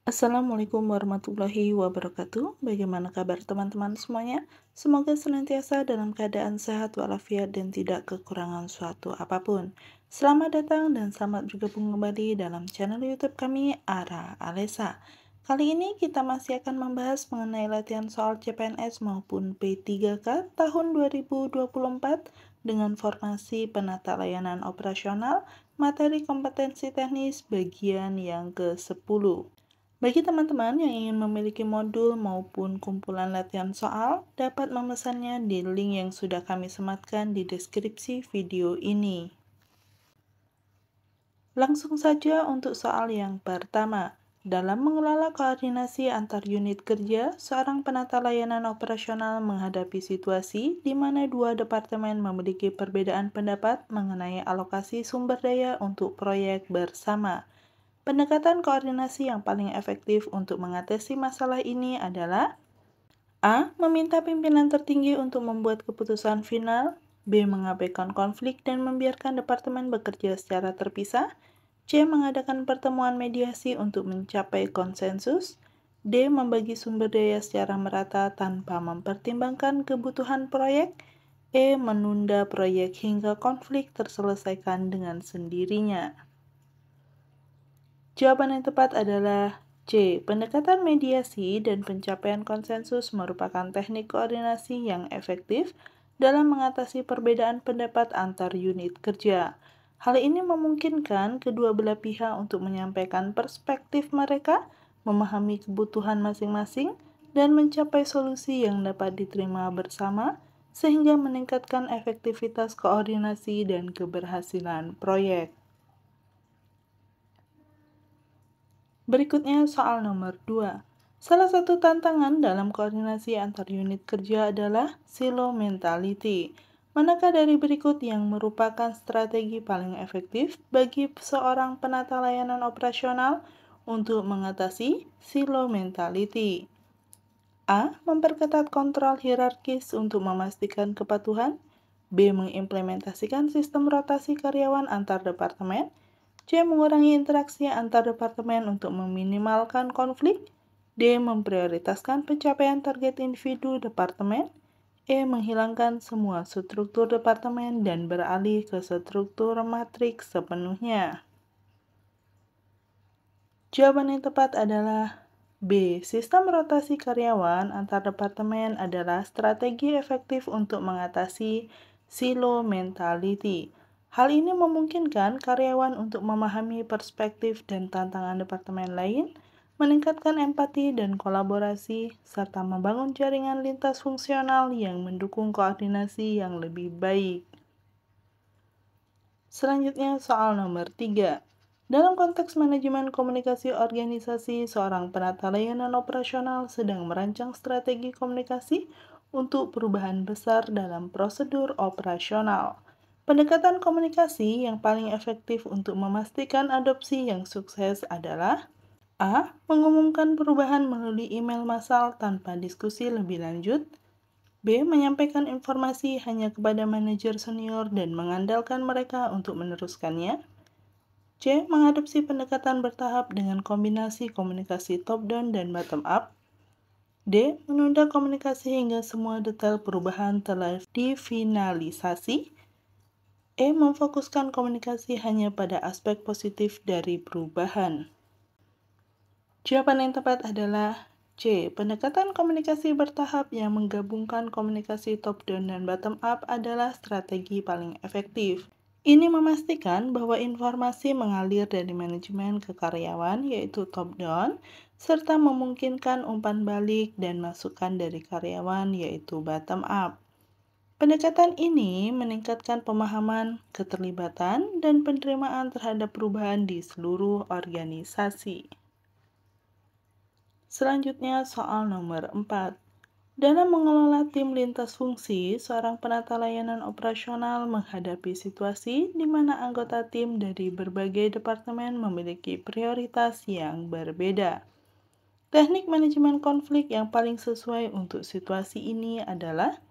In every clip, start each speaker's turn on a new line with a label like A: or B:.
A: Assalamualaikum warahmatullahi wabarakatuh. Bagaimana kabar teman-teman semuanya? Semoga senantiasa dalam keadaan sehat walafiat dan tidak kekurangan suatu apapun. Selamat datang dan selamat bergabung kembali dalam channel YouTube kami, Ara Alesa. Kali ini kita masih akan membahas mengenai latihan soal CPNS maupun P3K tahun 2024 dengan formasi penata layanan operasional, materi kompetensi teknis bagian yang ke-10. Bagi teman-teman yang ingin memiliki modul maupun kumpulan latihan soal, dapat memesannya di link yang sudah kami sematkan di deskripsi video ini. Langsung saja untuk soal yang pertama. Dalam mengelola koordinasi antar unit kerja, seorang penata layanan operasional menghadapi situasi di mana dua departemen memiliki perbedaan pendapat mengenai alokasi sumber daya untuk proyek bersama. Pendekatan koordinasi yang paling efektif untuk mengatasi masalah ini adalah A. Meminta pimpinan tertinggi untuk membuat keputusan final. B. Mengabaikan konflik dan membiarkan departemen bekerja secara terpisah. C. Mengadakan pertemuan mediasi untuk mencapai konsensus. D. Membagi sumber daya secara merata tanpa mempertimbangkan kebutuhan proyek. E. Menunda proyek hingga konflik terselesaikan dengan sendirinya. Jawaban yang tepat adalah C. Pendekatan mediasi dan pencapaian konsensus merupakan teknik koordinasi yang efektif dalam mengatasi perbedaan pendapat antar unit kerja. Hal ini memungkinkan kedua belah pihak untuk menyampaikan perspektif mereka, memahami kebutuhan masing-masing, dan mencapai solusi yang dapat diterima bersama, sehingga meningkatkan efektivitas koordinasi dan keberhasilan proyek. Berikutnya soal nomor 2. Salah satu tantangan dalam koordinasi antar unit kerja adalah silo mentality. Manakah dari berikut yang merupakan strategi paling efektif bagi seorang penata layanan operasional untuk mengatasi silo mentality? A. Memperketat kontrol hierarkis untuk memastikan kepatuhan. B. Mengimplementasikan sistem rotasi karyawan antar departemen. C. Mengurangi interaksi antar departemen untuk meminimalkan konflik. D. Memprioritaskan pencapaian target individu departemen. E. Menghilangkan semua struktur departemen dan beralih ke struktur matriks sepenuhnya. Jawaban yang tepat adalah B. Sistem rotasi karyawan antar departemen adalah strategi efektif untuk mengatasi silo mentality. Hal ini memungkinkan karyawan untuk memahami perspektif dan tantangan departemen lain, meningkatkan empati dan kolaborasi, serta membangun jaringan lintas fungsional yang mendukung koordinasi yang lebih baik. Selanjutnya soal nomor 3. Dalam konteks manajemen komunikasi organisasi, seorang penata layanan operasional sedang merancang strategi komunikasi untuk perubahan besar dalam prosedur operasional. Pendekatan komunikasi yang paling efektif untuk memastikan adopsi yang sukses adalah A. Mengumumkan perubahan melalui email massal tanpa diskusi lebih lanjut. B. Menyampaikan informasi hanya kepada manajer senior dan mengandalkan mereka untuk meneruskannya. C. Mengadopsi pendekatan bertahap dengan kombinasi komunikasi top-down dan bottom-up. D. Menunda komunikasi hingga semua detail perubahan telah difinalisasi. E. Memfokuskan komunikasi hanya pada aspek positif dari perubahan. Jawaban yang tepat adalah C. Pendekatan komunikasi bertahap yang menggabungkan komunikasi top-down dan bottom-up adalah strategi paling efektif. Ini memastikan bahwa informasi mengalir dari manajemen ke karyawan, yaitu top-down, serta memungkinkan umpan balik dan masukan dari karyawan, yaitu bottom-up. Pendekatan ini meningkatkan pemahaman, keterlibatan, dan penerimaan terhadap perubahan di seluruh organisasi. Selanjutnya soal nomor 4. Dalam mengelola tim lintas fungsi, seorang penata layanan operasional menghadapi situasi di mana anggota tim dari berbagai departemen memiliki prioritas yang berbeda. Teknik manajemen konflik yang paling sesuai untuk situasi ini adalah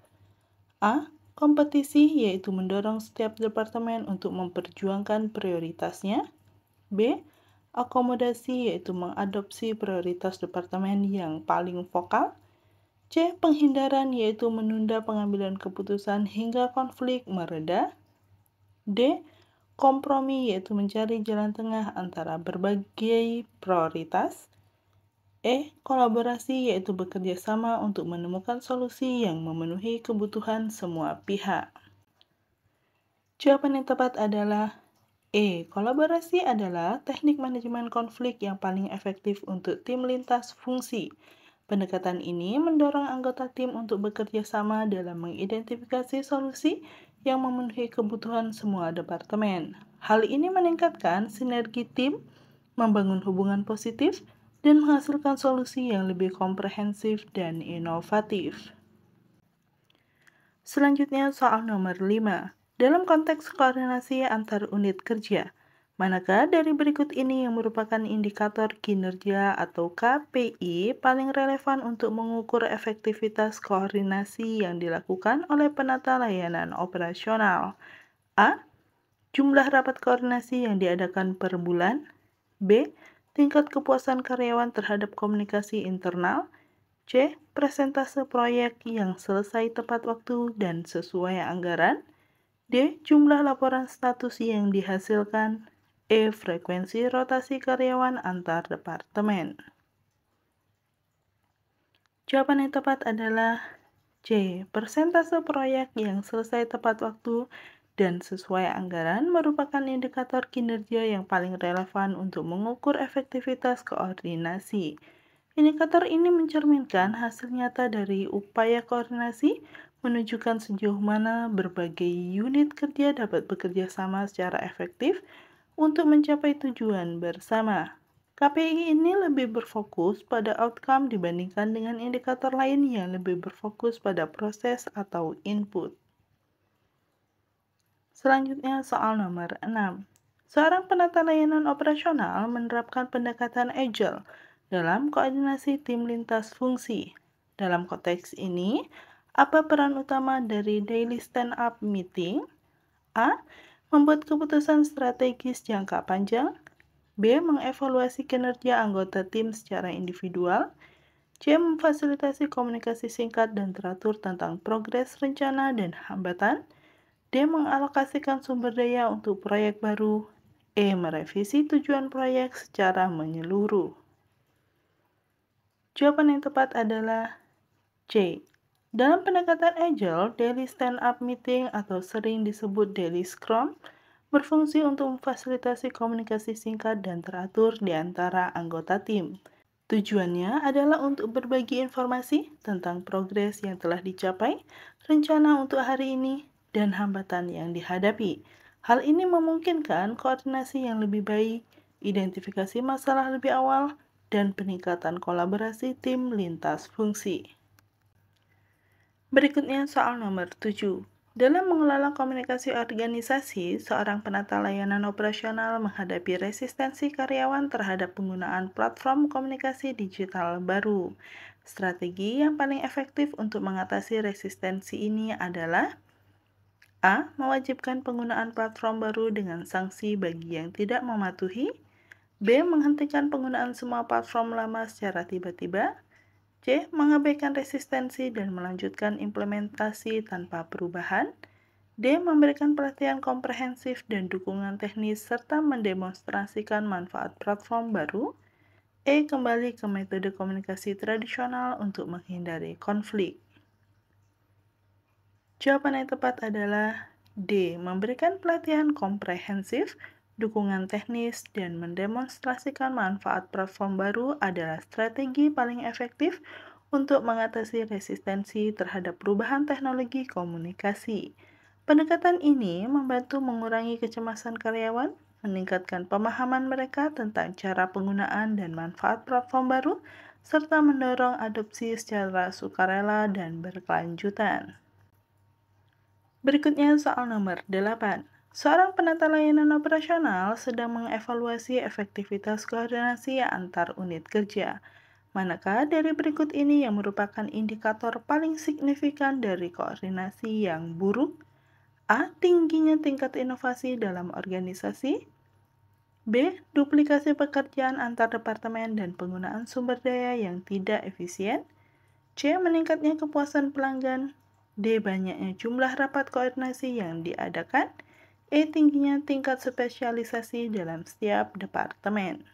A: A. Kompetisi, yaitu mendorong setiap departemen untuk memperjuangkan prioritasnya. B. Akomodasi yaitu mengadopsi prioritas departemen yang paling vokal. C. Penghindaran yaitu menunda pengambilan keputusan hingga konflik mereda. D. Kompromi yaitu mencari jalan tengah antara berbagai prioritas. E. Kolaborasi yaitu bekerja sama untuk menemukan solusi yang memenuhi kebutuhan semua pihak. Jawaban yang tepat adalah E. Kolaborasi adalah teknik manajemen konflik yang paling efektif untuk tim lintas fungsi. Pendekatan ini mendorong anggota tim untuk bekerja sama dalam mengidentifikasi solusi yang memenuhi kebutuhan semua departemen. Hal ini meningkatkan sinergi tim, membangun hubungan positif, dan menghasilkan solusi yang lebih komprehensif dan inovatif. Selanjutnya soal nomor 5. Dalam konteks koordinasi antar unit kerja, manakah dari berikut ini yang merupakan indikator kinerja atau KPI paling relevan untuk mengukur efektivitas koordinasi yang dilakukan oleh penata layanan operasional? A. Jumlah rapat koordinasi yang diadakan per bulan. B. Tingkat kepuasan karyawan terhadap komunikasi internal. C. Persentase proyek yang selesai tepat waktu dan sesuai anggaran. D. Jumlah laporan status yang dihasilkan. E. Frekuensi rotasi karyawan antar departemen. Jawaban yang tepat adalah C. Persentase proyek yang selesai tepat waktu dan sesuai anggaran merupakan indikator kinerja yang paling relevan untuk mengukur efektivitas koordinasi. Indikator ini mencerminkan hasil nyata dari upaya koordinasi, menunjukkan sejauh mana berbagai unit kerja dapat bekerja sama secara efektif untuk mencapai tujuan bersama. KPI ini lebih berfokus pada outcome dibandingkan dengan indikator lain yang lebih berfokus pada proses atau input. Selanjutnya soal nomor 6. Seorang penata layanan operasional menerapkan pendekatan Agile dalam koordinasi tim lintas fungsi. Dalam konteks ini, apa peran utama dari daily stand-up meeting? A. Membuat keputusan strategis jangka panjang. B. Mengevaluasi kinerja anggota tim secara individual. C. Memfasilitasi komunikasi singkat dan teratur tentang progres rencana dan hambatan. D. Mengalokasikan sumber daya untuk proyek baru. E. Merevisi tujuan proyek secara menyeluruh. Jawaban yang tepat adalah C. Dalam pendekatan Agile, daily stand-up meeting atau sering disebut daily scrum berfungsi untuk memfasilitasi komunikasi singkat dan teratur di antara anggota tim. Tujuannya adalah untuk berbagi informasi tentang progres yang telah dicapai, rencana untuk hari ini, dan hambatan yang dihadapi. Hal ini memungkinkan koordinasi yang lebih baik, identifikasi masalah lebih awal, dan peningkatan kolaborasi tim lintas fungsi. Berikutnya soal nomor 7. Dalam mengelola komunikasi organisasi, seorang penata layanan operasional menghadapi resistensi karyawan terhadap penggunaan platform komunikasi digital baru. Strategi yang paling efektif untuk mengatasi resistensi ini adalah A. Mewajibkan penggunaan platform baru dengan sanksi bagi yang tidak mematuhi. B. Menghentikan penggunaan semua platform lama secara tiba-tiba. C. Mengabaikan resistensi dan melanjutkan implementasi tanpa perubahan. D. Memberikan pelatihan komprehensif dan dukungan teknis serta mendemonstrasikan manfaat platform baru. E. Kembali ke metode komunikasi tradisional untuk menghindari konflik. Jawaban yang tepat adalah D. Memberikan pelatihan komprehensif, dukungan teknis, dan mendemonstrasikan manfaat platform baru adalah strategi paling efektif untuk mengatasi resistensi terhadap perubahan teknologi komunikasi. Pendekatan ini membantu mengurangi kecemasan karyawan, meningkatkan pemahaman mereka tentang cara penggunaan dan manfaat platform baru, serta mendorong adopsi secara sukarela dan berkelanjutan. Berikutnya soal nomor 8. Seorang penata layanan operasional sedang mengevaluasi efektivitas koordinasi antar unit kerja. Manakah dari berikut ini yang merupakan indikator paling signifikan dari koordinasi yang buruk? A. Tingginya tingkat inovasi dalam organisasi. B. Duplikasi pekerjaan antar departemen dan penggunaan sumber daya yang tidak efisien. C. Meningkatnya kepuasan pelanggan. D. Banyaknya jumlah rapat koordinasi yang diadakan. E. Tingginya tingkat spesialisasi dalam setiap departemen.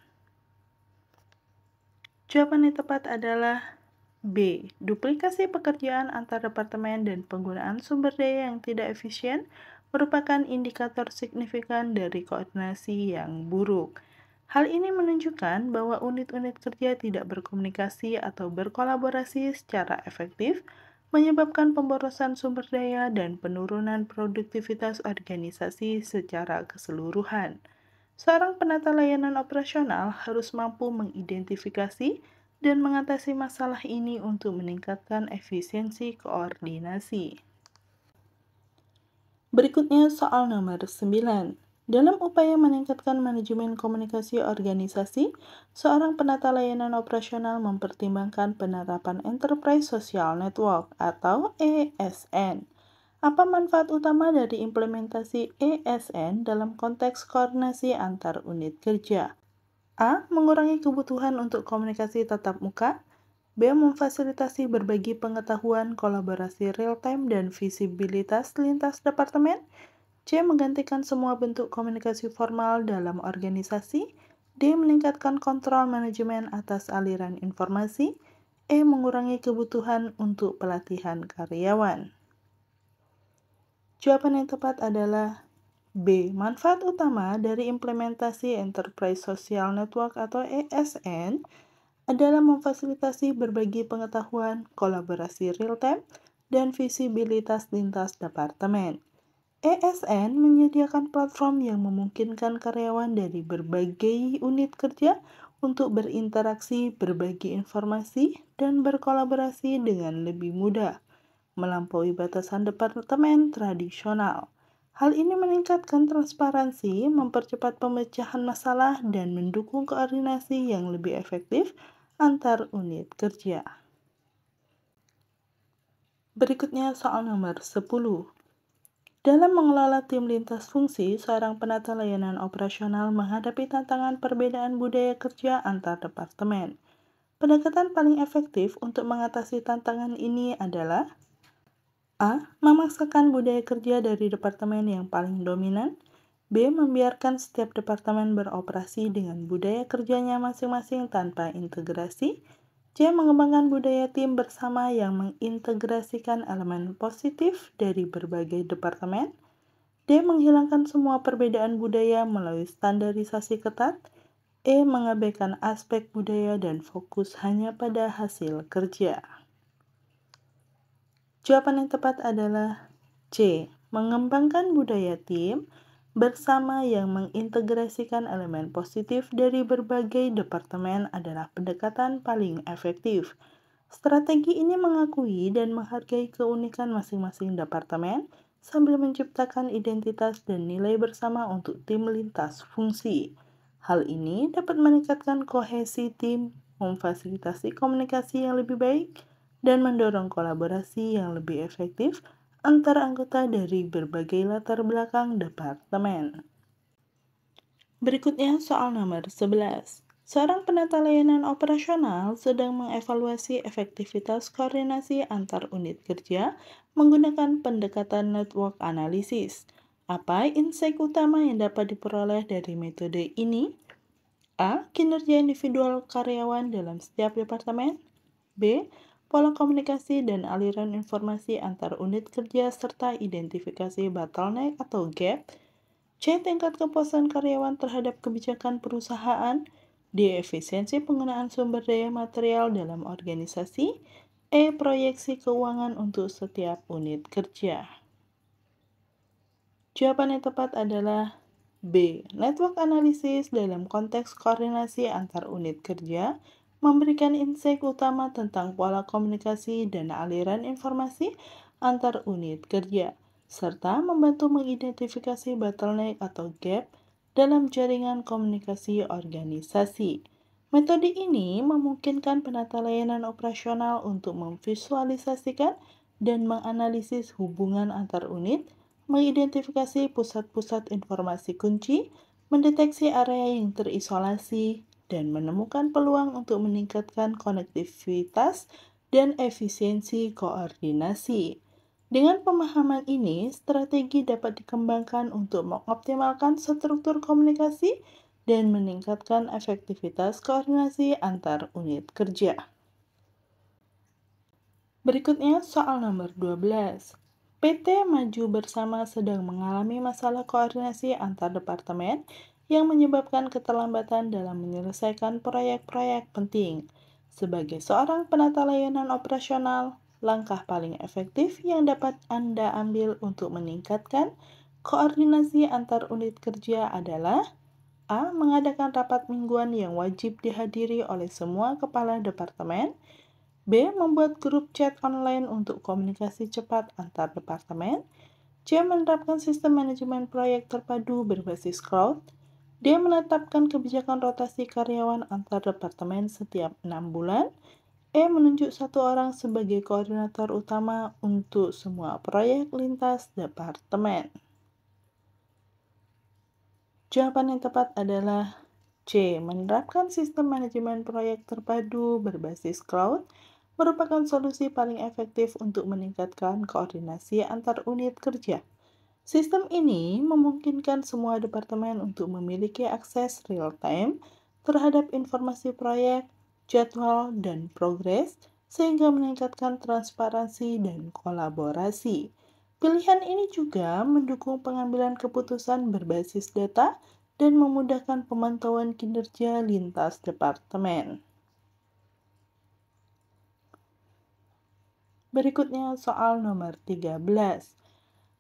A: Jawaban yang tepat adalah B. Duplikasi pekerjaan antar departemen dan penggunaan sumber daya yang tidak efisien merupakan indikator signifikan dari koordinasi yang buruk. Hal ini menunjukkan bahwa unit-unit kerja tidak berkomunikasi atau berkolaborasi secara efektif, menyebabkan pemborosan sumber daya dan penurunan produktivitas organisasi secara keseluruhan. Seorang penata layanan operasional harus mampu mengidentifikasi dan mengatasi masalah ini untuk meningkatkan efisiensi koordinasi. Berikutnya soal nomor 9. Dalam upaya meningkatkan manajemen komunikasi organisasi, seorang penata layanan operasional mempertimbangkan penerapan Enterprise Social Network atau ESN. Apa manfaat utama dari implementasi ESN dalam konteks koordinasi antar unit kerja? A. Mengurangi kebutuhan untuk komunikasi tatap muka. B. Memfasilitasi berbagi pengetahuan, kolaborasi real-time, dan visibilitas lintas departemen. C. Menggantikan semua bentuk komunikasi formal dalam organisasi. D. Meningkatkan kontrol manajemen atas aliran informasi. E. Mengurangi kebutuhan untuk pelatihan karyawan. Jawaban yang tepat adalah B. Manfaat utama dari implementasi Enterprise Social Network atau ESN adalah memfasilitasi berbagi pengetahuan, kolaborasi real-time, dan visibilitas lintas departemen. ESN menyediakan platform yang memungkinkan karyawan dari berbagai unit kerja untuk berinteraksi, berbagi informasi, dan berkolaborasi dengan lebih mudah, melampaui batasan departemen tradisional. Hal ini meningkatkan transparansi, mempercepat pemecahan masalah, dan mendukung koordinasi yang lebih efektif antar unit kerja. Berikutnya soal nomor 10. Dalam mengelola tim lintas fungsi, seorang penata layanan operasional menghadapi tantangan perbedaan budaya kerja antar departemen. Pendekatan paling efektif untuk mengatasi tantangan ini adalah A. Memaksakan budaya kerja dari departemen yang paling dominan. B. Membiarkan setiap departemen beroperasi dengan budaya kerjanya masing-masing tanpa integrasi. C. Mengembangkan budaya tim bersama yang mengintegrasikan elemen positif dari berbagai departemen. D. Menghilangkan semua perbedaan budaya melalui standarisasi ketat. E. Mengabaikan aspek budaya dan fokus hanya pada hasil kerja. Jawaban yang tepat adalah C. Mengembangkan budaya tim bersama yang mengintegrasikan elemen positif dari berbagai departemen adalah pendekatan paling efektif. Strategi ini mengakui dan menghargai keunikan masing-masing departemen sambil menciptakan identitas dan nilai bersama untuk tim lintas fungsi. Hal ini dapat meningkatkan kohesi tim, memfasilitasi komunikasi yang lebih baik, dan mendorong kolaborasi yang lebih efektif antara anggota dari berbagai latar belakang departemen. Berikutnya soal nomor 11. Seorang penata layanan operasional sedang mengevaluasi efektivitas koordinasi antar unit kerja menggunakan pendekatan network analysis. Apa insight utama yang dapat diperoleh dari metode ini? A. Kinerja individual karyawan dalam setiap departemen. B. Pola komunikasi dan aliran informasi antar unit kerja serta identifikasi bottleneck atau gap. C. Tingkat kepuasan karyawan terhadap kebijakan perusahaan. D. Efisiensi penggunaan sumber daya material dalam organisasi. E. Proyeksi keuangan untuk setiap unit kerja. Jawaban yang tepat adalah B. Network analysis dalam konteks koordinasi antar unit kerja memberikan insight utama tentang pola komunikasi dan aliran informasi antar unit kerja, serta membantu mengidentifikasi bottleneck atau gap dalam jaringan komunikasi organisasi. Metode ini memungkinkan penata layanan operasional untuk memvisualisasikan dan menganalisis hubungan antar unit, mengidentifikasi pusat-pusat informasi kunci, mendeteksi area yang terisolasi, dan menemukan peluang untuk meningkatkan konektivitas dan efisiensi koordinasi. Dengan pemahaman ini, strategi dapat dikembangkan untuk mengoptimalkan struktur komunikasi dan meningkatkan efektivitas koordinasi antar unit kerja. Berikutnya soal nomor 12. PT Maju Bersama sedang mengalami masalah koordinasi antar departemen yang menyebabkan keterlambatan dalam menyelesaikan proyek-proyek penting. Sebagai seorang penata layanan operasional, langkah paling efektif yang dapat Anda ambil untuk meningkatkan koordinasi antar unit kerja adalah A. Mengadakan rapat mingguan yang wajib dihadiri oleh semua kepala departemen. B. Membuat grup chat online untuk komunikasi cepat antar departemen. C. Menerapkan sistem manajemen proyek terpadu berbasis cloud. D. Menetapkan kebijakan rotasi karyawan antar departemen setiap 6 bulan. E. Menunjuk satu orang sebagai koordinator utama untuk semua proyek lintas departemen. Jawaban yang tepat adalah C. Menerapkan sistem manajemen proyek terpadu berbasis cloud merupakan solusi paling efektif untuk meningkatkan koordinasi antar unit kerja. Sistem ini memungkinkan semua departemen untuk memiliki akses real-time terhadap informasi proyek, jadwal, dan progres, sehingga meningkatkan transparansi dan kolaborasi. Pilihan ini juga mendukung pengambilan keputusan berbasis data dan memudahkan pemantauan kinerja lintas departemen. Berikutnya soal nomor 13.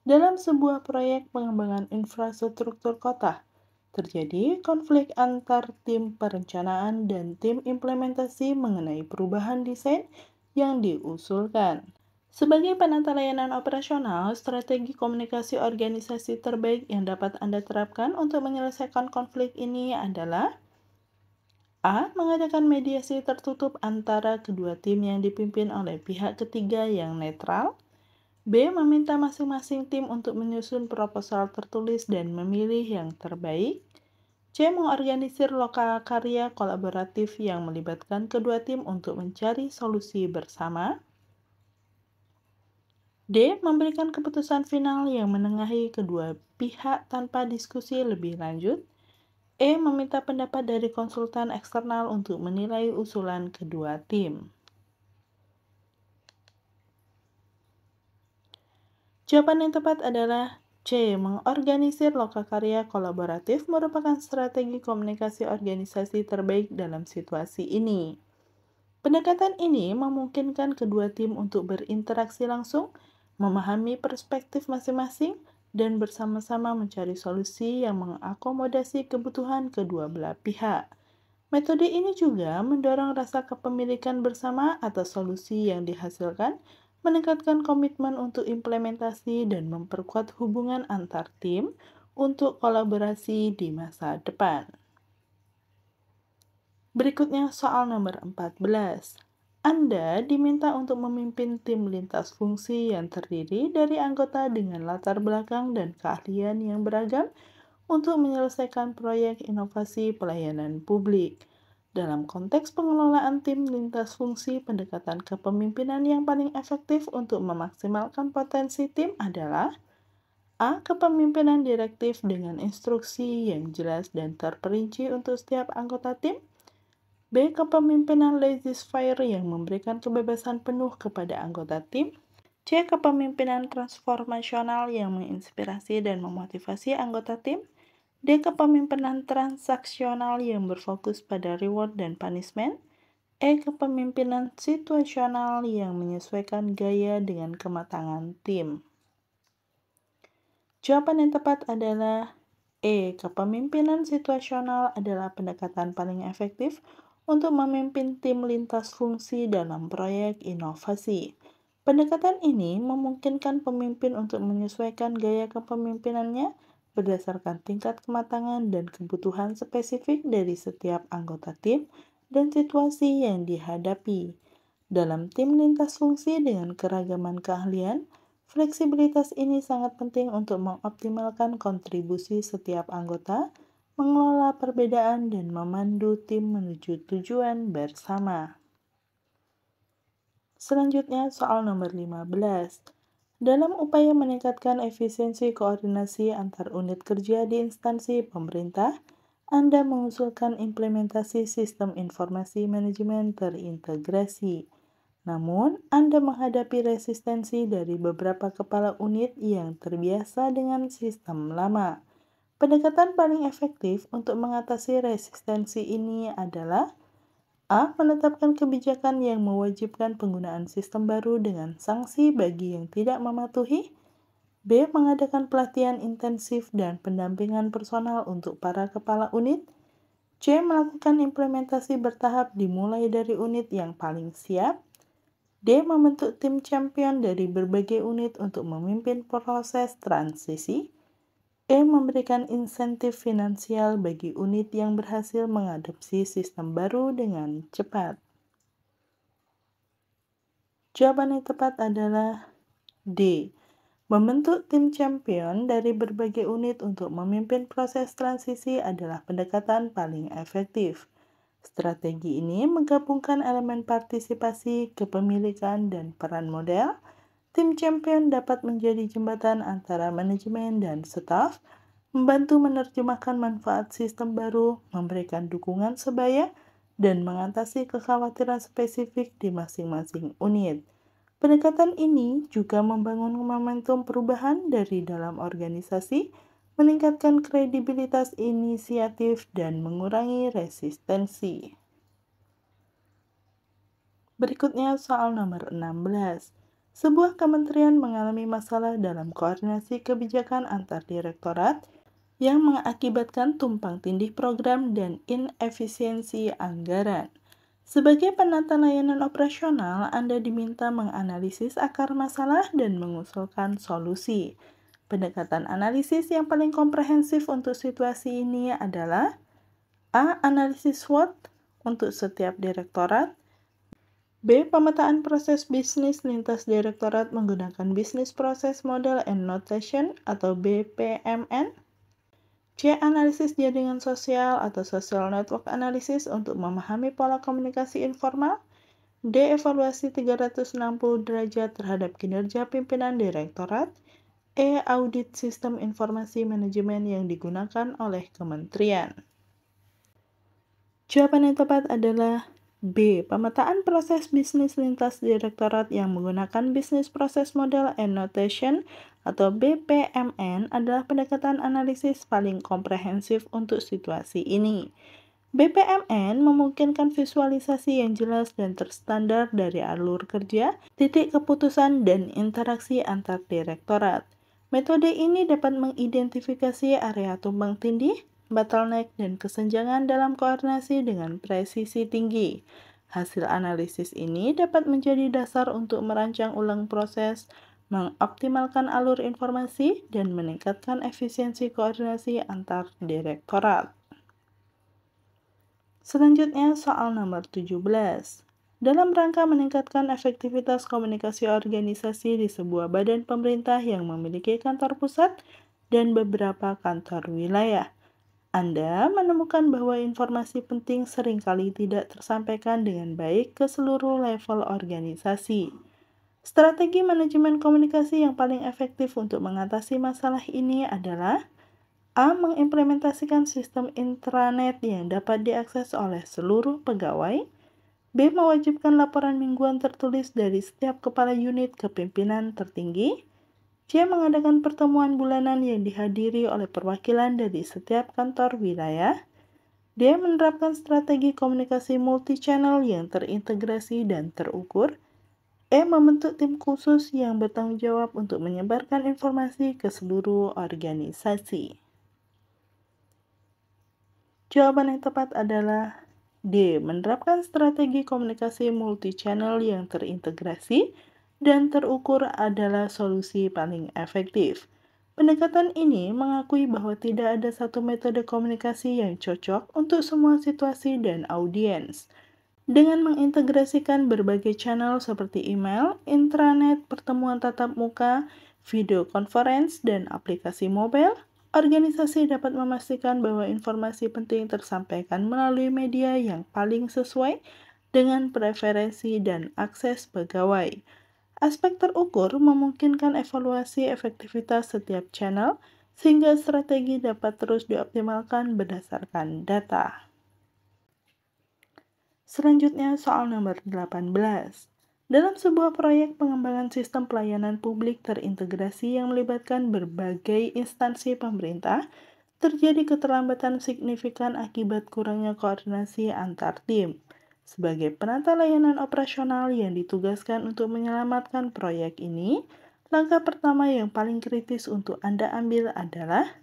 A: Dalam sebuah proyek pengembangan infrastruktur kota, terjadi konflik antar tim perencanaan dan tim implementasi mengenai perubahan desain yang diusulkan. Sebagai penata layanan operasional, strategi komunikasi organisasi terbaik yang dapat Anda terapkan untuk menyelesaikan konflik ini adalah A. Mengadakan mediasi tertutup antara kedua tim yang dipimpin oleh pihak ketiga yang netral. B. Meminta masing-masing tim untuk menyusun proposal tertulis dan memilih yang terbaik. C. Mengorganisir lokal karya kolaboratif yang melibatkan kedua tim untuk mencari solusi bersama. D. Memberikan keputusan final yang menengahi kedua pihak tanpa diskusi lebih lanjut. E. Meminta pendapat dari konsultan eksternal untuk menilai usulan kedua tim. Jawaban yang tepat adalah C. Mengorganisir lokakarya kolaboratif merupakan strategi komunikasi organisasi terbaik dalam situasi ini. Pendekatan ini memungkinkan kedua tim untuk berinteraksi langsung, memahami perspektif masing-masing, dan bersama-sama mencari solusi yang mengakomodasi kebutuhan kedua belah pihak. Metode ini juga mendorong rasa kepemilikan bersama atas solusi yang dihasilkan, meningkatkan komitmen untuk implementasi, dan memperkuat hubungan antar tim untuk kolaborasi di masa depan. Berikutnya soal nomor 14. Anda diminta untuk memimpin tim lintas fungsi yang terdiri dari anggota dengan latar belakang dan keahlian yang beragam untuk menyelesaikan proyek inovasi pelayanan publik. Dalam konteks pengelolaan tim lintas fungsi, pendekatan kepemimpinan yang paling efektif untuk memaksimalkan potensi tim adalah A. Kepemimpinan direktif dengan instruksi yang jelas dan terperinci untuk setiap anggota tim. B. Kepemimpinan laissez-faire yang memberikan kebebasan penuh kepada anggota tim. C. Kepemimpinan transformasional yang menginspirasi dan memotivasi anggota tim. D. Kepemimpinan transaksional yang berfokus pada reward dan punishment. E. Kepemimpinan situasional yang menyesuaikan gaya dengan kematangan tim. Jawaban yang tepat adalah E. Kepemimpinan situasional adalah pendekatan paling efektif untuk memimpin tim lintas fungsi dalam proyek inovasi. Pendekatan ini memungkinkan pemimpin untuk menyesuaikan gaya kepemimpinannya berdasarkan tingkat kematangan dan kebutuhan spesifik dari setiap anggota tim dan situasi yang dihadapi. Dalam tim lintas fungsi dengan keragaman keahlian, fleksibilitas ini sangat penting untuk mengoptimalkan kontribusi setiap anggota, mengelola perbedaan, dan memandu tim menuju tujuan bersama. Selanjutnya soal nomor 15. Dalam upaya meningkatkan efisiensi koordinasi antar unit kerja di instansi pemerintah, Anda mengusulkan implementasi sistem informasi manajemen terintegrasi. Namun, Anda menghadapi resistensi dari beberapa kepala unit yang terbiasa dengan sistem lama. Pendekatan paling efektif untuk mengatasi resistensi ini adalah: A. Menetapkan kebijakan yang mewajibkan penggunaan sistem baru dengan sanksi bagi yang tidak mematuhi. B. Mengadakan pelatihan intensif dan pendampingan personal untuk para kepala unit. C. Melakukan implementasi bertahap dimulai dari unit yang paling siap. D. Membentuk tim champion dari berbagai unit untuk memimpin proses transisi. E. Memberikan insentif finansial bagi unit yang berhasil mengadopsi sistem baru dengan cepat. Jawaban yang tepat adalah D. Membentuk tim champion dari berbagai unit untuk memimpin proses transisi adalah pendekatan paling efektif. Strategi ini menggabungkan elemen partisipasi, kepemilikan, dan peran model. Tim champion dapat menjadi jembatan antara manajemen dan staf, membantu menerjemahkan manfaat sistem baru, memberikan dukungan sebaya, dan mengatasi kekhawatiran spesifik di masing-masing unit. Pendekatan ini juga membangun momentum perubahan dari dalam organisasi, meningkatkan kredibilitas inisiatif, dan mengurangi resistensi. Berikutnya soal nomor 16. Sebuah kementerian mengalami masalah dalam koordinasi kebijakan antar direktorat yang mengakibatkan tumpang tindih program dan inefisiensi anggaran. Sebagai penata layanan operasional, Anda diminta menganalisis akar masalah dan mengusulkan solusi. Pendekatan analisis yang paling komprehensif untuk situasi ini adalah: A. Analisis SWOT untuk setiap direktorat. B. Pemetaan proses bisnis lintas direktorat menggunakan Business Process Model and Notation atau BPMN. C. Analisis jaringan sosial atau Social Network Analysis untuk memahami pola komunikasi informal. D. Evaluasi 360 derajat terhadap kinerja pimpinan direktorat. E. Audit sistem informasi manajemen yang digunakan oleh kementerian. Jawaban yang tepat adalah B. Pemetaan proses bisnis lintas direktorat yang menggunakan Business Process Model and Notation atau BPMN adalah pendekatan analisis paling komprehensif untuk situasi ini. BPMN memungkinkan visualisasi yang jelas dan terstandar dari alur kerja, titik keputusan, dan interaksi antar direktorat. Metode ini dapat mengidentifikasi area tumpang tindih, bottleneck, dan kesenjangan dalam koordinasi dengan presisi tinggi. Hasil analisis ini dapat menjadi dasar untuk merancang ulang proses, mengoptimalkan alur informasi, dan meningkatkan efisiensi koordinasi antar direktorat. Selanjutnya soal nomor 17. Dalam rangka meningkatkan efektivitas komunikasi organisasi di sebuah badan pemerintah yang memiliki kantor pusat dan beberapa kantor wilayah, Anda menemukan bahwa informasi penting seringkali tidak tersampaikan dengan baik ke seluruh level organisasi. Strategi manajemen komunikasi yang paling efektif untuk mengatasi masalah ini adalah: A. Mengimplementasikan sistem intranet yang dapat diakses oleh seluruh pegawai. B. Mewajibkan laporan mingguan tertulis dari setiap kepala unit ke pimpinan tertinggi. C. Mengadakan pertemuan bulanan yang dihadiri oleh perwakilan dari setiap kantor wilayah. D. Menerapkan strategi komunikasi multi-channel yang terintegrasi dan terukur. E. Membentuk tim khusus yang bertanggung jawab untuk menyebarkan informasi ke seluruh organisasi. Jawaban yang tepat adalah D. Menerapkan strategi komunikasi multi-channel yang terintegrasi dan terukur adalah solusi paling efektif. Pendekatan ini mengakui bahwa tidak ada satu metode komunikasi yang cocok untuk semua situasi dan audiens. Dengan mengintegrasikan berbagai channel seperti email, intranet, pertemuan tatap muka, video conference, dan aplikasi mobile, Organisasi dapat memastikan bahwa informasi penting tersampaikan melalui media yang paling sesuai dengan preferensi dan akses pegawai. Aspek terukur memungkinkan evaluasi efektivitas setiap channel, sehingga strategi dapat terus dioptimalkan berdasarkan data. Selanjutnya soal nomor 18. Dalam sebuah proyek pengembangan sistem pelayanan publik terintegrasi yang melibatkan berbagai instansi pemerintah, terjadi keterlambatan signifikan akibat kurangnya koordinasi antar tim. Sebagai penata layanan operasional yang ditugaskan untuk menyelamatkan proyek ini, langkah pertama yang paling kritis untuk Anda ambil adalah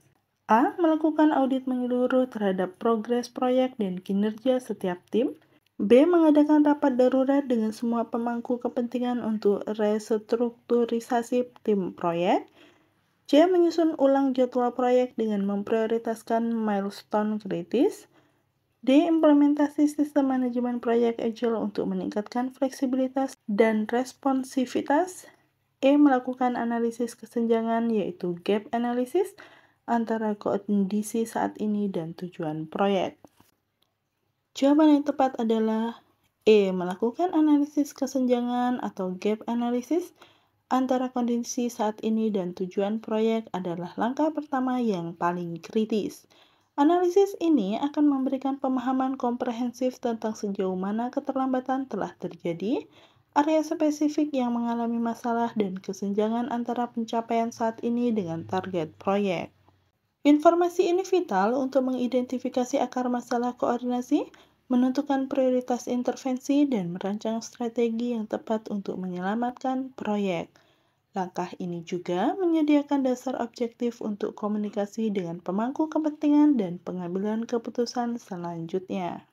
A: A. Melakukan audit menyeluruh terhadap progres proyek dan kinerja setiap tim. B. Mengadakan rapat darurat dengan semua pemangku kepentingan untuk restrukturisasi tim proyek. C. Menyusun ulang jadwal proyek dengan memprioritaskan milestone kritis. D. Implementasi sistem manajemen proyek Agile untuk meningkatkan fleksibilitas dan responsivitas. E. Melakukan analisis kesenjangan yaitu gap analysis antara kondisi saat ini dan tujuan proyek. Jawaban yang tepat adalah E. Melakukan analisis kesenjangan atau gap analysis antara kondisi saat ini dan tujuan proyek adalah langkah pertama yang paling kritis. Analisis ini akan memberikan pemahaman komprehensif tentang sejauh mana keterlambatan telah terjadi, area spesifik yang mengalami masalah, dan kesenjangan antara pencapaian saat ini dengan target proyek. Informasi ini vital untuk mengidentifikasi akar masalah koordinasi, menentukan prioritas intervensi, dan merancang strategi yang tepat untuk menyelamatkan proyek. Langkah ini juga menyediakan dasar objektif untuk komunikasi dengan pemangku kepentingan dan pengambilan keputusan selanjutnya.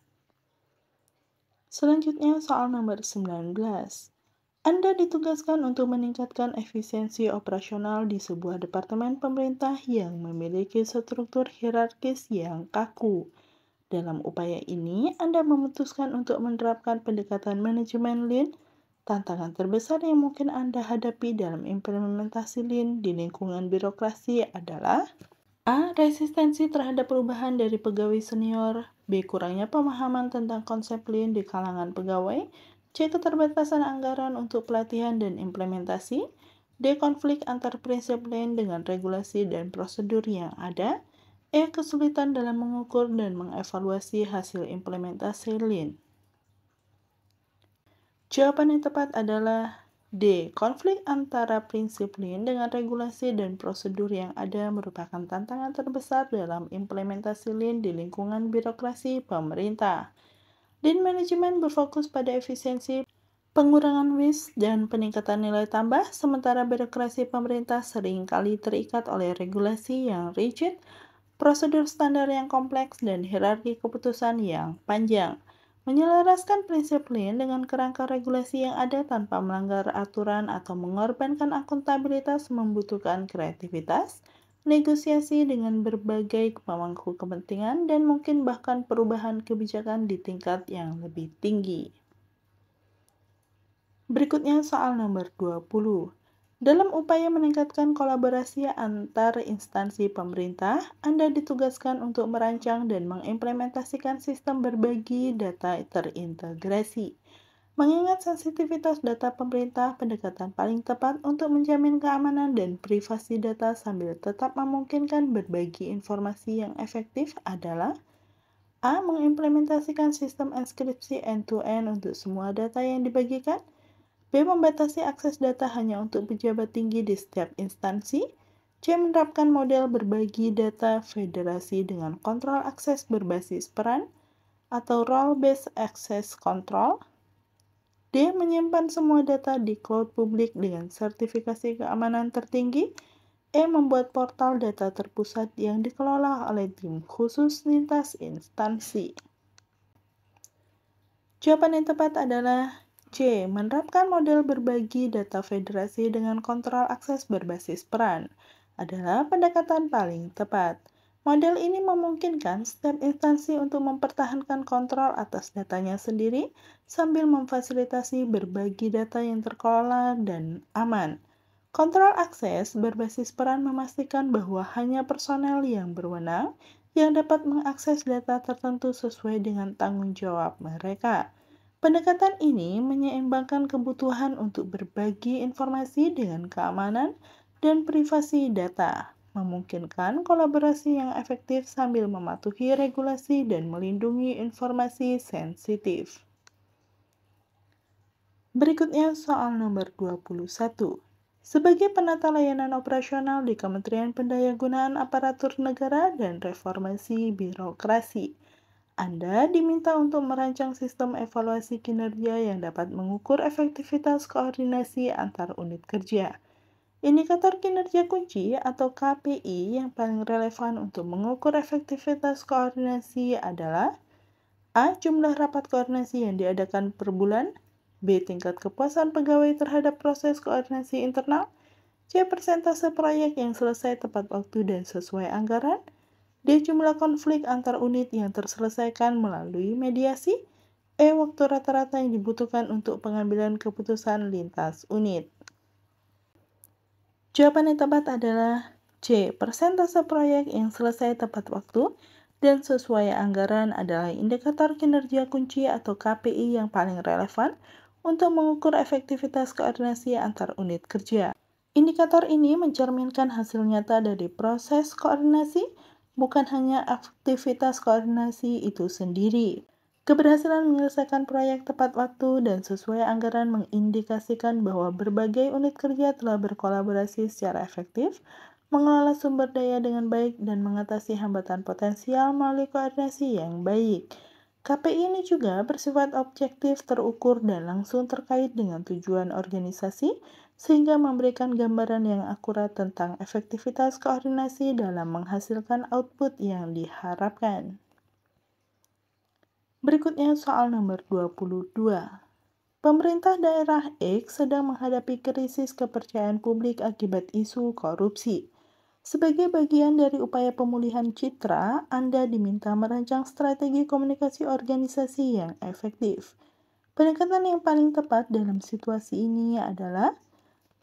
A: Selanjutnya soal nomor 19. Anda ditugaskan untuk meningkatkan efisiensi operasional di sebuah departemen pemerintah yang memiliki struktur hierarkis yang kaku. Dalam upaya ini, Anda memutuskan untuk menerapkan pendekatan manajemen Lean. Tantangan terbesar yang mungkin Anda hadapi dalam implementasi Lean di lingkungan birokrasi adalah A. Resistensi terhadap perubahan dari pegawai senior. B. Kurangnya pemahaman tentang konsep Lean di kalangan pegawai. C. Keterbatasan anggaran untuk pelatihan dan implementasi. D. Konflik antar prinsip Lean dengan regulasi dan prosedur yang ada. E. Kesulitan dalam mengukur dan mengevaluasi hasil implementasi Lean. Jawaban yang tepat adalah D. Konflik antara prinsip Lean dengan regulasi dan prosedur yang ada merupakan tantangan terbesar dalam implementasi Lean di lingkungan birokrasi pemerintah. Lean Management berfokus pada efisiensi, pengurangan waste, dan peningkatan nilai tambah, sementara birokrasi pemerintah seringkali terikat oleh regulasi yang rigid, prosedur standar yang kompleks, dan hierarki keputusan yang panjang. Menyelaraskan prinsip Lean dengan kerangka regulasi yang ada tanpa melanggar aturan atau mengorbankan akuntabilitas membutuhkan kreativitas, negosiasi dengan berbagai pemangku kepentingan, dan mungkin bahkan perubahan kebijakan di tingkat yang lebih tinggi. Berikutnya soal nomor 20. Dalam upaya meningkatkan kolaborasi antar instansi pemerintah, Anda ditugaskan untuk merancang dan mengimplementasikan sistem berbagi data terintegrasi. Mengingat sensitivitas data pemerintah, pendekatan paling tepat untuk menjamin keamanan dan privasi data sambil tetap memungkinkan berbagi informasi yang efektif adalah A. Mengimplementasikan sistem enkripsi end-to-end untuk semua data yang dibagikan. B. Membatasi akses data hanya untuk pejabat tinggi di setiap instansi. C. Menerapkan model berbagi data federasi dengan kontrol akses berbasis peran atau role-based access control. D. Menyimpan semua data di cloud publik dengan sertifikasi keamanan tertinggi. E. Membuat portal data terpusat yang dikelola oleh tim khusus lintas instansi. Jawaban yang tepat adalah C. Menerapkan model berbagi data federasi dengan kontrol akses berbasis peran adalah pendekatan paling tepat. Model ini memungkinkan setiap instansi untuk mempertahankan kontrol atas datanya sendiri sambil memfasilitasi berbagi data yang terkelola dan aman. Kontrol akses berbasis peran memastikan bahwa hanya personel yang berwenang yang dapat mengakses data tertentu sesuai dengan tanggung jawab mereka. Pendekatan ini menyeimbangkan kebutuhan untuk berbagi informasi dengan keamanan dan privasi data, memungkinkan kolaborasi yang efektif sambil mematuhi regulasi dan melindungi informasi sensitif. Berikutnya soal nomor 21. Sebagai penata layanan operasional di Kementerian Pendayagunaan Aparatur Negara dan Reformasi Birokrasi, Anda diminta untuk merancang sistem evaluasi kinerja yang dapat mengukur efektivitas koordinasi antar unit kerja. Indikator kinerja kunci atau KPI yang paling relevan untuk mengukur efektivitas koordinasi adalah A. Jumlah rapat koordinasi yang diadakan per bulan. B. Tingkat kepuasan pegawai terhadap proses koordinasi internal. C. Persentase proyek yang selesai tepat waktu dan sesuai anggaran. D. Jumlah konflik antar unit yang terselesaikan melalui mediasi. E. Waktu rata-rata yang dibutuhkan untuk pengambilan keputusan lintas unit. Jawaban yang tepat adalah C. Persentase proyek yang selesai tepat waktu dan sesuai anggaran adalah indikator kinerja kunci atau KPI yang paling relevan untuk mengukur efektivitas koordinasi antar unit kerja. Indikator ini mencerminkan hasil nyata dari proses koordinasi, bukan hanya aktivitas koordinasi itu sendiri. Keberhasilan menyelesaikan proyek tepat waktu dan sesuai anggaran mengindikasikan bahwa berbagai unit kerja telah berkolaborasi secara efektif, mengelola sumber daya dengan baik, dan mengatasi hambatan potensial melalui koordinasi yang baik. KPI ini juga bersifat objektif, terukur, dan langsung terkait dengan tujuan organisasi, sehingga memberikan gambaran yang akurat tentang efektivitas koordinasi dalam menghasilkan output yang diharapkan. Berikutnya soal nomor 22. Pemerintah daerah X sedang menghadapi krisis kepercayaan publik akibat isu korupsi. Sebagai bagian dari upaya pemulihan citra, Anda diminta merancang strategi komunikasi organisasi yang efektif. Pendekatan yang paling tepat dalam situasi ini adalah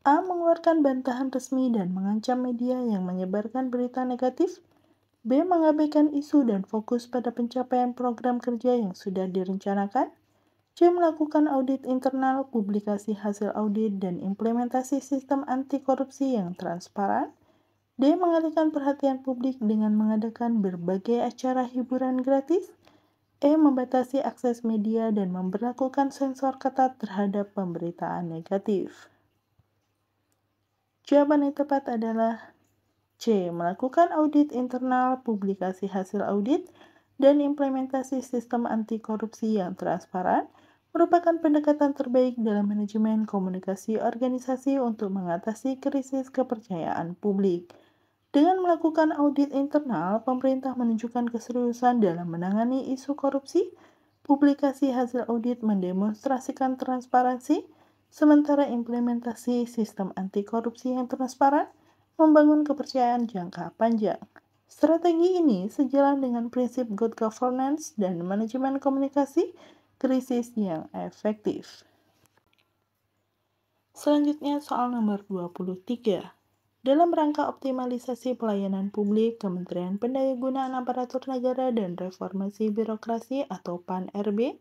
A: A. Mengeluarkan bantahan resmi dan mengancam media yang menyebarkan berita negatif. B. Mengabaikan isu dan fokus pada pencapaian program kerja yang sudah direncanakan. C. Melakukan audit internal, publikasi hasil audit, dan implementasi sistem anti korupsi yang transparan. D. Mengalihkan perhatian publik dengan mengadakan berbagai acara hiburan gratis. E. Membatasi akses media dan memberlakukan sensor ketat terhadap pemberitaan negatif. Jawaban yang tepat adalah C. Melakukan audit internal, publikasi hasil audit, dan implementasi sistem anti korupsi yang transparan merupakan pendekatan terbaik dalam manajemen komunikasi organisasi untuk mengatasi krisis kepercayaan publik. Dengan melakukan audit internal, pemerintah menunjukkan keseriusan dalam menangani isu korupsi. Publikasi hasil audit mendemonstrasikan transparansi, sementara implementasi sistem anti korupsi yang transparan membangun kepercayaan jangka panjang. Strategi ini sejalan dengan prinsip good governance dan manajemen komunikasi krisis yang efektif. Selanjutnya soal nomor 23. Dalam rangka optimalisasi pelayanan publik, Kementerian Pendayagunaan Aparatur Negara dan Reformasi Birokrasi atau PAN-RB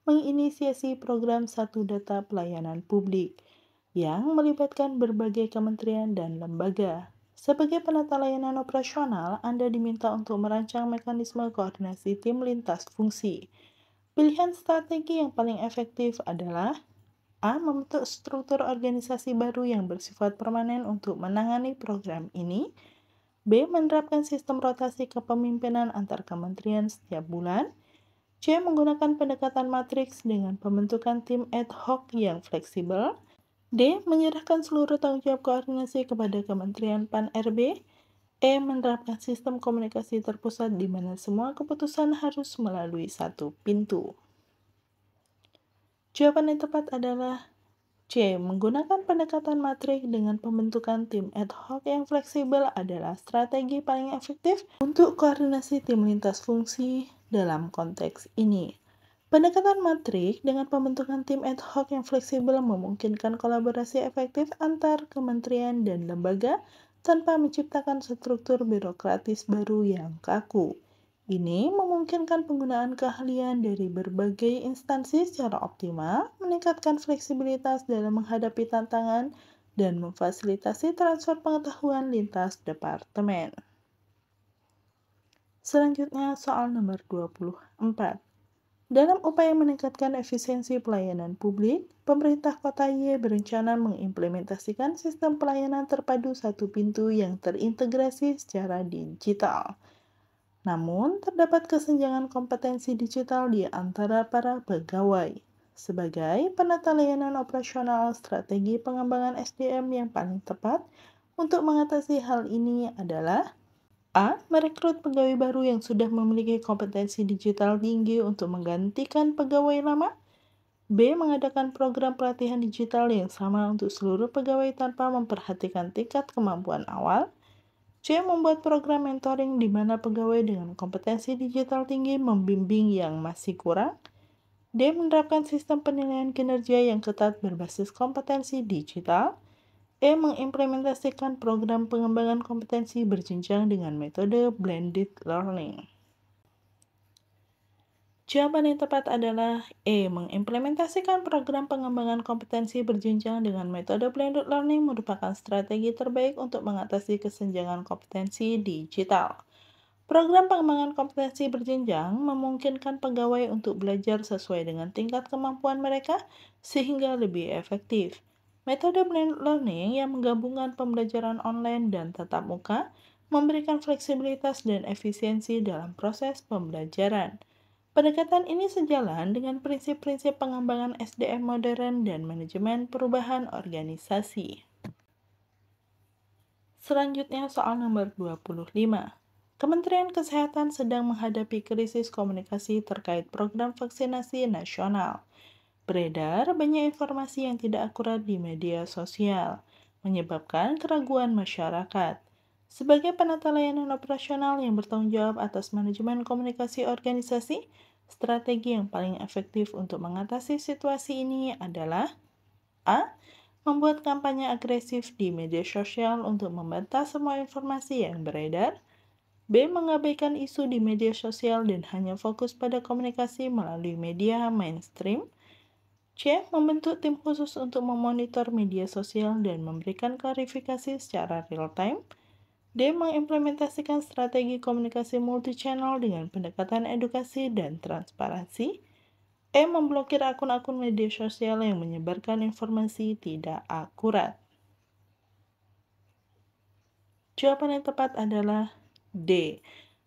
A: menginisiasi program Satu Data Pelayanan Publik yang melibatkan berbagai kementerian dan lembaga. Sebagai penata layanan operasional, Anda diminta untuk merancang mekanisme koordinasi tim lintas fungsi. Pilihan strategi yang paling efektif adalah A. Membentuk struktur organisasi baru yang bersifat permanen untuk menangani program ini. B. Menerapkan sistem rotasi kepemimpinan antar kementerian setiap bulan. C. Menggunakan pendekatan matriks dengan pembentukan tim ad hoc yang fleksibel. D. Menyerahkan seluruh tanggung jawab koordinasi kepada Kementerian PAN-RB. E. Menerapkan sistem komunikasi terpusat di mana semua keputusan harus melalui satu pintu. Jawaban yang tepat adalah C. Menggunakan pendekatan matrik dengan pembentukan tim ad hoc yang fleksibel adalah strategi paling efektif untuk koordinasi tim lintas fungsi dalam konteks ini. Pendekatan matrik dengan pembentukan tim ad hoc yang fleksibel memungkinkan kolaborasi efektif antar kementerian dan lembaga tanpa menciptakan struktur birokratis baru yang kaku. Ini memungkinkan penggunaan keahlian dari berbagai instansi secara optimal, meningkatkan fleksibilitas dalam menghadapi tantangan, dan memfasilitasi transfer pengetahuan lintas departemen. Selanjutnya soal nomor 24. Dalam upaya meningkatkan efisiensi pelayanan publik, pemerintah Kota Y berencana mengimplementasikan sistem pelayanan terpadu satu pintu yang terintegrasi secara digital. Namun, terdapat kesenjangan kompetensi digital di antara para pegawai. Sebagai penata layanan operasional, strategi pengembangan SDM yang paling tepat untuk mengatasi hal ini adalah: A. Merekrut pegawai baru yang sudah memiliki kompetensi digital tinggi untuk menggantikan pegawai lama. B. Mengadakan program pelatihan digital yang sama untuk seluruh pegawai tanpa memperhatikan tingkat kemampuan awal. C. Membuat program mentoring di mana pegawai dengan kompetensi digital tinggi membimbing yang masih kurang. D. Menerapkan sistem penilaian kinerja yang ketat berbasis kompetensi digital. E. Mengimplementasikan program pengembangan kompetensi berjenjang dengan metode blended learning. Jawaban yang tepat adalah E. Mengimplementasikan program pengembangan kompetensi berjenjang dengan metode blended learning merupakan strategi terbaik untuk mengatasi kesenjangan kompetensi digital. Program pengembangan kompetensi berjenjang memungkinkan pegawai untuk belajar sesuai dengan tingkat kemampuan mereka sehingga lebih efektif. Metode blended learning yang menggabungkan pembelajaran online dan tatap muka memberikan fleksibilitas dan efisiensi dalam proses pembelajaran. Pendekatan ini sejalan dengan prinsip-prinsip pengembangan SDM modern dan manajemen perubahan organisasi. Selanjutnya soal nomor 25. Kementerian Kesehatan sedang menghadapi krisis komunikasi terkait program vaksinasi nasional. Beredar banyak informasi yang tidak akurat di media sosial, menyebabkan keraguan masyarakat. Sebagai penata layanan operasional yang bertanggung jawab atas manajemen komunikasi organisasi, strategi yang paling efektif untuk mengatasi situasi ini adalah: A. Membuat kampanye agresif di media sosial untuk membantah semua informasi yang beredar. B. Mengabaikan isu di media sosial dan hanya fokus pada komunikasi melalui media mainstream. C. Membentuk tim khusus untuk memonitor media sosial dan memberikan klarifikasi secara real-time. D. Mengimplementasikan strategi komunikasi multi-channel dengan pendekatan edukasi dan transparansi. E. Memblokir akun-akun media sosial yang menyebarkan informasi tidak akurat. Jawaban yang tepat adalah D.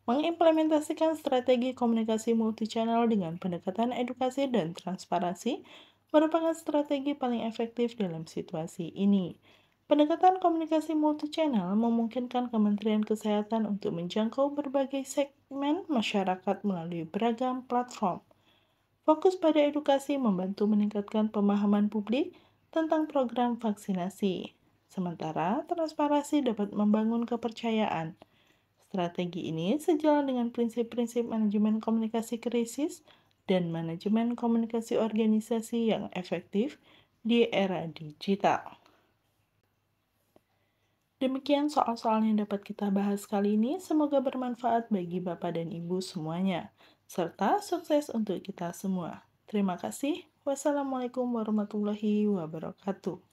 A: Mengimplementasikan strategi komunikasi multi-channel dengan pendekatan edukasi dan transparansi merupakan strategi paling efektif dalam situasi ini. Pendekatan komunikasi multi-channel memungkinkan Kementerian Kesehatan untuk menjangkau berbagai segmen masyarakat melalui beragam platform. Fokus pada edukasi membantu meningkatkan pemahaman publik tentang program vaksinasi, sementara transparansi dapat membangun kepercayaan. Strategi ini sejalan dengan prinsip-prinsip manajemen komunikasi krisis dan manajemen komunikasi organisasi yang efektif di era digital. Demikian soal-soal yang dapat kita bahas kali ini. Semoga bermanfaat bagi Bapak dan Ibu semuanya, serta sukses untuk kita semua. Terima kasih. Wassalamualaikum warahmatullahi wabarakatuh.